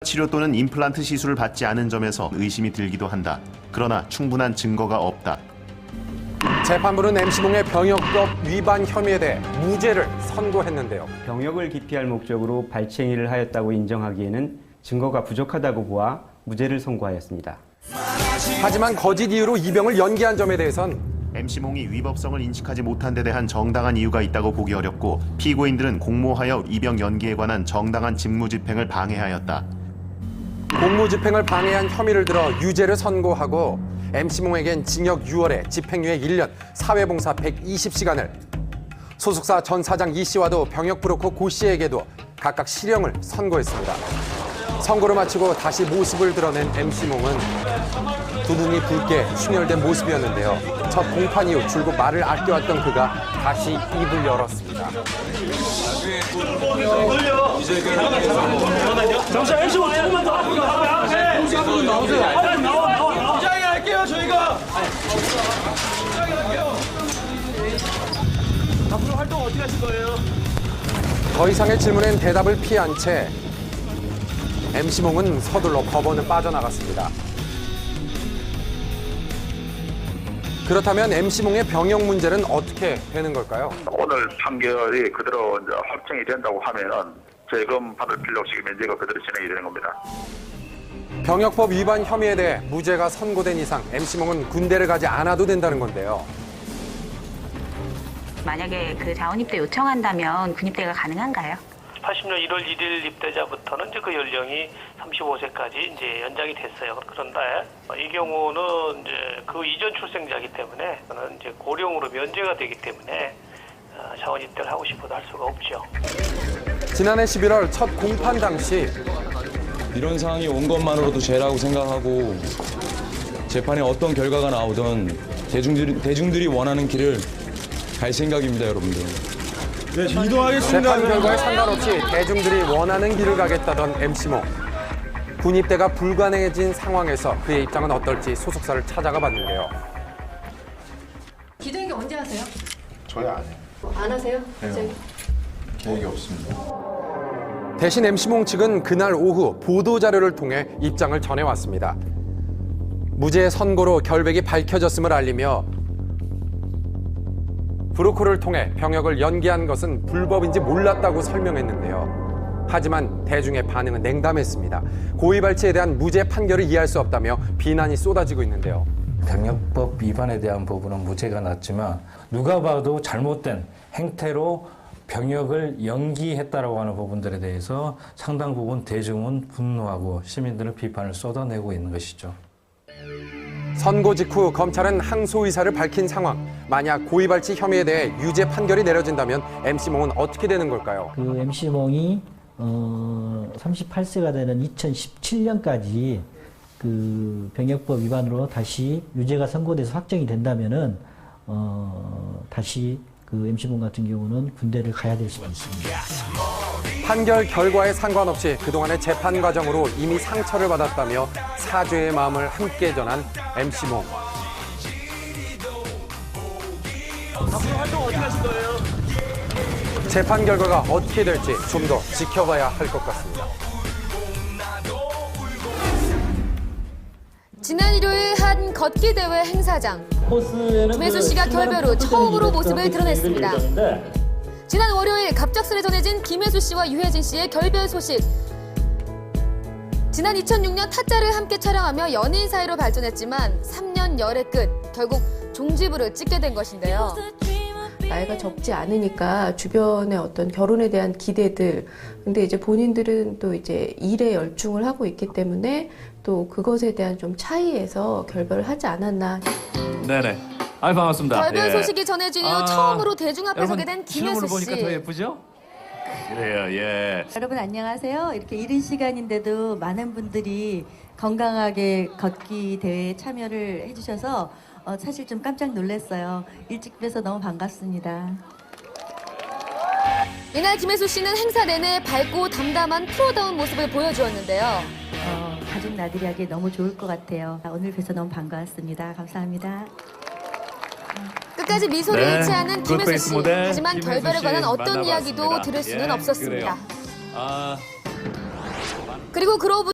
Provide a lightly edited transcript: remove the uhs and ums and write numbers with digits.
치료 또는 임플란트 시술을 받지 않은 점에서 의심이 들기도 한다. 그러나 충분한 증거가 없다. 재판부는 MC몽의 병역법 위반 혐의에 대해 무죄를 선고했는데요. 병역을 기피할 목적으로 발췌행위를 하였다고 인정하기에는 증거가 부족하다고 보아 무죄를 선고하였습니다. 하지만 거짓 이유로 입영을 연기한 점에 대해선 MC몽이 위법성을 인식하지 못한 데 대한 정당한 이유가 있다고 보기 어렵고 피고인들은 공모하여 입영 연기에 관한 정당한 직무집행을 방해하였다. 공무집행을 방해한 혐의를 들어 유죄를 선고하고 MC몽에겐 징역 6월에 집행유예 1년, 사회봉사 120시간을, 소속사 전 사장 이 씨와도 병역 브로커 고 씨에게도 각각 실형을 선고했습니다. 선고를 마치고 다시 모습을 드러낸 MC몽은 두 눈이 붉게 충혈된 모습이었는데요. 첫 공판 이후 줄곧 말을 아껴왔던 그가 다시 입을 열었습니다. 잠시만 MC몽 조금만 더 앞으로 나오세요. 부장이 할게요 저희가. 부장이 할게요. 앞으로 활동 어떻게 하실 거예요? 더 이상의 질문엔 대답을 피한 채 MC몽은 서둘러 법원을 빠져나갔습니다. 그렇다면 MC몽의 병역 문제는 어떻게 되는 걸까요? 오늘 판결이 그대로 이제 확정이 된다고 하면은 재검 받을 필요 없이 면제가 그대로 진행이 되는 겁니다. 병역법 위반 혐의에 대해 무죄가 선고된 이상 MC몽은 군대를 가지 않아도 된다는 건데요. 만약에 그 자원 입대 요청한다면 군입대가 가능한가요? 80년 1월 1일 입대자부터는 이제 그 연령이 35세까지 이제 연장이 됐어요. 그런데 이 경우는 이제 그 이전 출생자이기 때문에 저는 이제 고령으로 면제가 되기 때문에 자원 입대를 하고 싶어도 할 수가 없죠. 지난해 11월 첫 공판 당시 이런 상황이 온 것만으로도 죄라고 생각하고 재판에 어떤 결과가 나오든 대중들이 원하는 길을 갈 생각입니다, 여러분들. 네, 이동하겠습니다. 재판 결과에 상관없이 대중들이 원하는 길을 가겠다던 MC몽. 군입대가 불가능해진 상황에서 그의 입장은 어떨지 소속사를 찾아가 봤는데요. 기동인가 언제 하세요? 저희 안 해요. 안 하세요? 네. 계획이 없습니다. 대신 MC몽 측은 그날 오후 보도자료를 통해 입장을 전해왔습니다. 무죄 선고로 결백이 밝혀졌음을 알리며 브로커를 통해 병역을 연기한 것은 불법인지 몰랐다고 설명했는데요. 하지만 대중의 반응은 냉담했습니다. 고의발치에 대한 무죄 판결을 이해할 수 없다며 비난이 쏟아지고 있는데요. 병역법 위반에 대한 부분은 무죄가 났지만 누가 봐도 잘못된 행태로 병역을 연기했다라고 하는 부분들에 대해서 상당 부분 대중은 분노하고 시민들은 비판을 쏟아내고 있는 것이죠. 선고 직후 검찰은 항소 의사를 밝힌 상황. 만약 고의발치 혐의에 대해 유죄 판결이 내려진다면 MC몽은 어떻게 되는 걸까요? 그 MC몽이 38세가 되는 2017년까지 그 병역법 위반으로 다시 유죄가 선고돼서 확정이 된다면은 다시 그 MC몽 같은 경우는 군대를 가야 될 수가 있습니다. 판결 결과에 상관없이 그동안의 재판 과정으로 이미 상처를 받았다며 사죄의 마음을 함께 전한 MC몽. 앞으로 활동 어떻게 하실 거예요? 재판 결과가 어떻게 될지 좀 더 지켜봐야 할 것 같습니다. 지난 일요일 한 걷기 대회 행사장. 김혜수 씨가 결별 후 처음으로 모습을 드러냈습니다. 지난 월요일 갑작스레 전해진 김혜수 씨와 유해진 씨의 결별 소식. 지난 2006년 타짜를 함께 촬영하며 연인 사이로 발전했지만 3년 열의 끝, 결국 종지부를 찍게 된 것인데요. 나이가 적지 않으니까 주변의 어떤 결혼에 대한 기대들, 근데 이제 본인들은 또 이제 일에 열중을 하고 있기 때문에 또 그것에 대한 좀 차이에서 결별을 하지 않았나. 네네. 아유, 반갑습니다. 결별 소식이 전해진 이후 처음으로 대중 앞에 서게 된 김혜수 씨. 보니까 더 예쁘죠? 그래요, 예. 여러분 안녕하세요. 이렇게 이른 시간인데도 많은 분들이 건강하게 걷기 대회에 참여를 해주셔서 사실 좀 깜짝 놀랐어요. 일찍 뵈서 너무 반갑습니다. 이날 김혜수 씨는 행사 내내 밝고 담담한 프로다운 모습을 보여주었는데요. 가족 나들이 하기에 너무 좋을 것 같아요. 오늘 뵈서 너무 반가웠습니다. 감사합니다. 끝까지 미소를 네, 잃지 않은 김혜수 씨. 하지만 김혜수 결별에 관한 씨 어떤 이야기도 만나봤습니다. 들을 수는 예, 없었습니다. 그래요. 그리고 그로부터